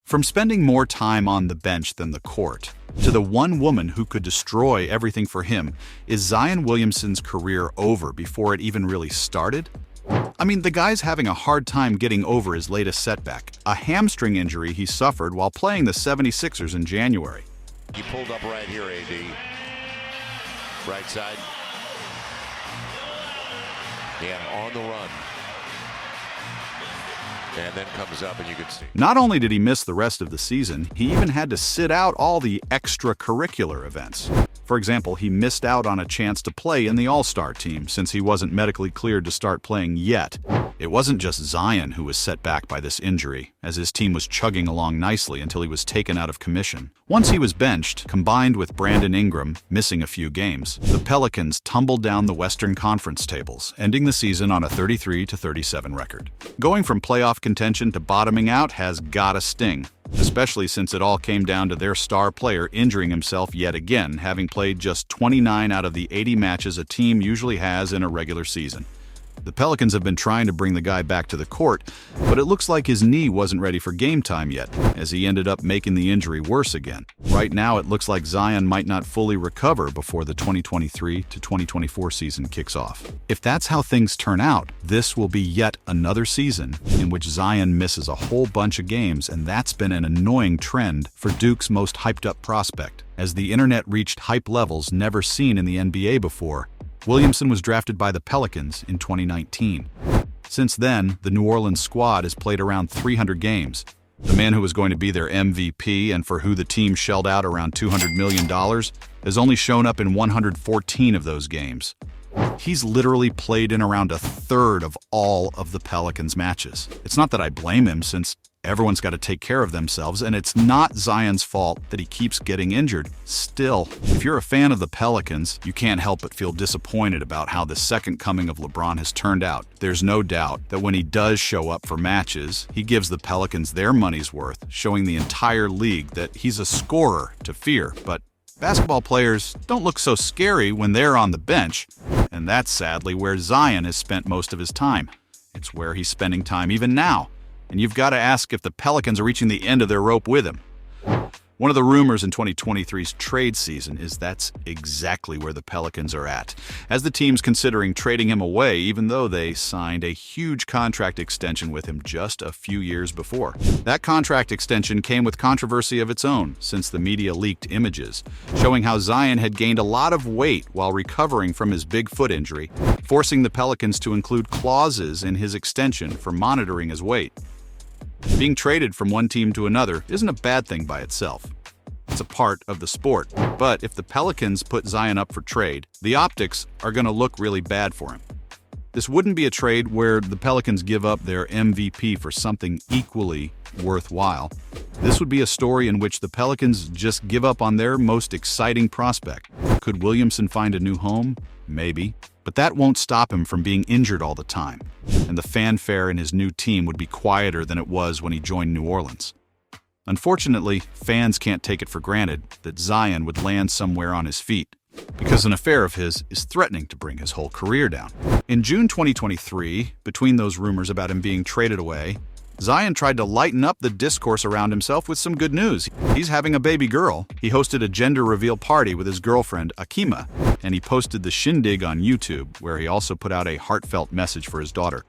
From spending more time on the bench than the court, to the one woman who could destroy everything for him, is Zion Williamson's career over before it even really started? I mean, the guy's having a hard time getting over his latest setback, a hamstring injury he suffered while playing the 76ers in January. He pulled up right here, AD. Right side. Yeah, on the run. And then comes up and you can see. Not only did he miss the rest of the season, he even had to sit out all the extracurricular events. For example, he missed out on a chance to play in the All-Star team since he wasn't medically cleared to start playing yet. It wasn't just Zion who was set back by this injury, as his team was chugging along nicely until he was taken out of commission. Once he was benched, combined with Brandon Ingram missing a few games, the Pelicans tumbled down the Western Conference tables, ending the season on a 33-37 record. Going from playoff contention to bottoming out has gotta sting, especially since it all came down to their star player injuring himself yet again, having played just 29 out of the 80 matches a team usually has in a regular season. The Pelicans have been trying to bring the guy back to the court, but it looks like his knee wasn't ready for game time yet, as he ended up making the injury worse again. Right now, it looks like Zion might not fully recover before the 2023-2024 season kicks off. If that's how things turn out, this will be yet another season in which Zion misses a whole bunch of games, and that's been an annoying trend for Duke's most hyped-up prospect. As the internet reached hype levels never seen in the NBA before, Williamson was drafted by the Pelicans in 2019. Since then, the New Orleans squad has played around 300 games. The man who was going to be their MVP and for who the team shelled out around $200 million has only shown up in 114 of those games. He's literally played in around a third of all of the Pelicans' matches. It's not that I blame him, since everyone's got to take care of themselves, and it's not Zion's fault that he keeps getting injured. Still, if you're a fan of the Pelicans, you can't help but feel disappointed about how the second coming of LeBron has turned out. There's no doubt that when he does show up for matches, he gives the Pelicans their money's worth, showing the entire league that he's a scorer to fear. But basketball players don't look so scary when they're on the bench, and that's sadly where Zion has spent most of his time. It's where he's spending time even now. And you've got to ask if the Pelicans are reaching the end of their rope with him. One of the rumors in 2023's trade season is that's exactly where the Pelicans are at, as the team's considering trading him away, even though they signed a huge contract extension with him just a few years before. That contract extension came with controversy of its own, since the media leaked images showing how Zion had gained a lot of weight while recovering from his big foot injury, forcing the Pelicans to include clauses in his extension for monitoring his weight. Being traded from one team to another isn't a bad thing by itself. It's a part of the sport. But if the Pelicans put Zion up for trade, the optics are going to look really bad for him. This wouldn't be a trade where the Pelicans give up their MVP for something equally worthwhile. This would be a story in which the Pelicans just give up on their most exciting prospect. Could Williamson find a new home? Maybe. But that won't stop him from being injured all the time, and the fanfare in his new team would be quieter than it was when he joined New Orleans. Unfortunately, fans can't take it for granted that Zion would land somewhere on his feet, because an affair of his is threatening to bring his whole career down. In June 2023, between those rumors about him being traded away, Zion tried to lighten up the discourse around himself with some good news. He's having a baby girl. He hosted a gender reveal party with his girlfriend, Akima, and he posted the shindig on YouTube, where he also put out a heartfelt message for his daughter.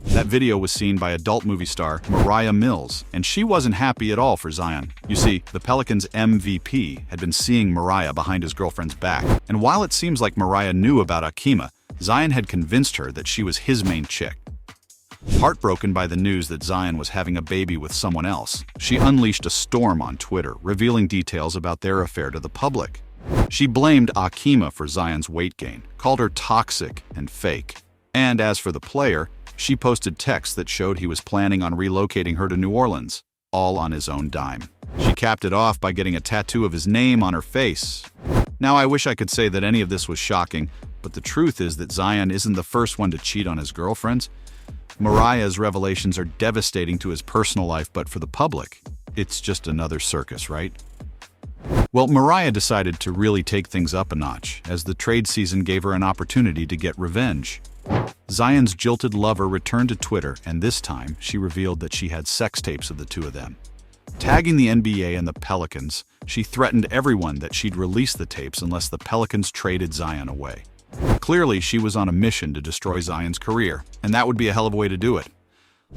That video was seen by adult movie star Mariah Mills, and she wasn't happy at all for Zion. You see, the Pelicans' MVP had been seeing Mariah behind his girlfriend's back, and while it seems like Mariah knew about Akima, Zion had convinced her that she was his main chick. Heartbroken by the news that Zion was having a baby with someone else, she unleashed a storm on Twitter, revealing details about their affair to the public. She blamed Akima for Zion's weight gain, called her toxic and fake. And as for the player, she posted texts that showed he was planning on relocating her to New Orleans, all on his own dime. She capped it off by getting a tattoo of his name on her face. Now, I wish I could say that any of this was shocking, but the truth is that Zion isn't the first one to cheat on his girlfriends. Mariah's revelations are devastating to his personal life, but for the public, it's just another circus, right? Well, Mariah decided to really take things up a notch, as the trade season gave her an opportunity to get revenge. Zion's jilted lover returned to Twitter, and this time she revealed that she had sex tapes of the two of them. Tagging the NBA and the Pelicans, she threatened everyone that she'd release the tapes unless the Pelicans traded Zion away. Clearly, she was on a mission to destroy Zion's career, and that would be a hell of a way to do it.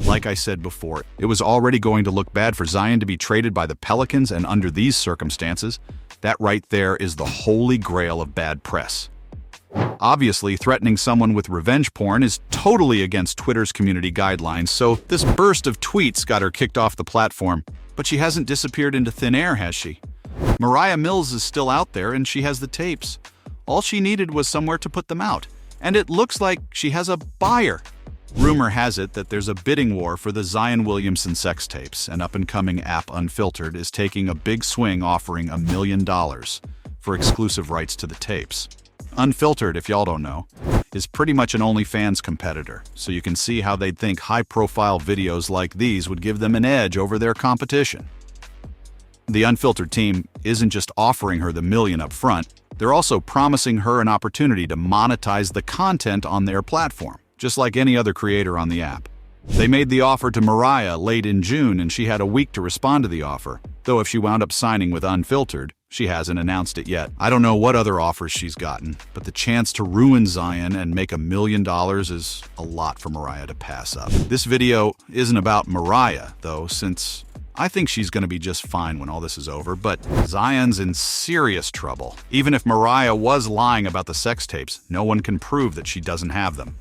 Like I said before, it was already going to look bad for Zion to be traded by the Pelicans, and under these circumstances, that right there is the holy grail of bad press. Obviously, threatening someone with revenge porn is totally against Twitter's community guidelines, so this burst of tweets got her kicked off the platform. But she hasn't disappeared into thin air, has she? Mariah Mills is still out there, and she has the tapes. All she needed was somewhere to put them out, and it looks like she has a buyer. Rumor has it that there's a bidding war for the Zion Williamson sex tapes, and up-and-coming app Unfiltered is taking a big swing, offering $1 million for exclusive rights to the tapes. Unfiltered, if y'all don't know, is pretty much an OnlyFans competitor, so you can see how they'd think high-profile videos like these would give them an edge over their competition. The Unfiltered team isn't just offering her the $1 million up front, they're also promising her an opportunity to monetize the content on their platform, just like any other creator on the app. They made the offer to Mariah late in June, and she had a week to respond to the offer, though if she wound up signing with Unfiltered, she hasn't announced it yet. I don't know what other offers she's gotten, but the chance to ruin Zion and make $1 million is a lot for Mariah to pass up. This video isn't about Mariah, though, since I think she's going to be just fine when all this is over, but Zion's in serious trouble. Even if Mariah was lying about the sex tapes, no one can prove that she doesn't have them.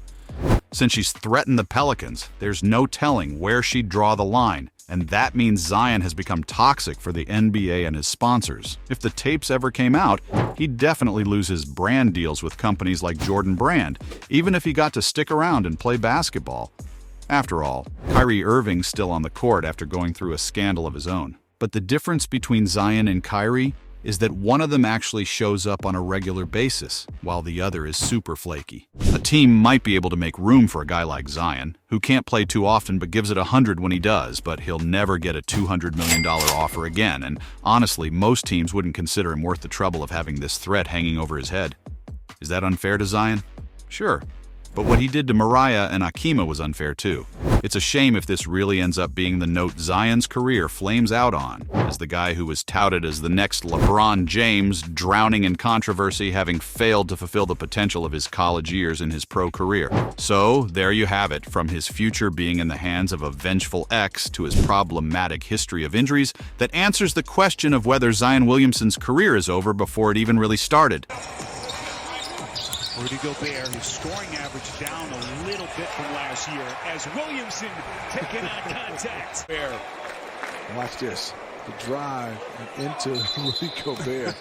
Since she's threatened the Pelicans, there's no telling where she'd draw the line, and that means Zion has become toxic for the NBA and his sponsors. If the tapes ever came out, he'd definitely lose his brand deals with companies like Jordan Brand, even if he got to stick around and play basketball. After all, Kyrie Irving's still on the court after going through a scandal of his own. But the difference between Zion and Kyrie is that one of them actually shows up on a regular basis, while the other is super flaky. A team might be able to make room for a guy like Zion, who can't play too often but gives it 100 when he does, but he'll never get a $200 million offer again, and honestly, most teams wouldn't consider him worth the trouble of having this threat hanging over his head. Is that unfair to Zion? Sure. But what he did to Mariah and Akima was unfair too. It's a shame if this really ends up being the note Zion's career flames out on, as the guy who was touted as the next LeBron James, drowning in controversy, having failed to fulfill the potential of his college years in his pro career. So, there you have it, from his future being in the hands of a vengeful ex to his problematic history of injuries that answers the question of whether Zion Williamson's career is over before it even really started. Rudy Gobert, his scoring average down a little bit from last year as Williamson taking on contact. Watch this. The drive into Rudy Gobert.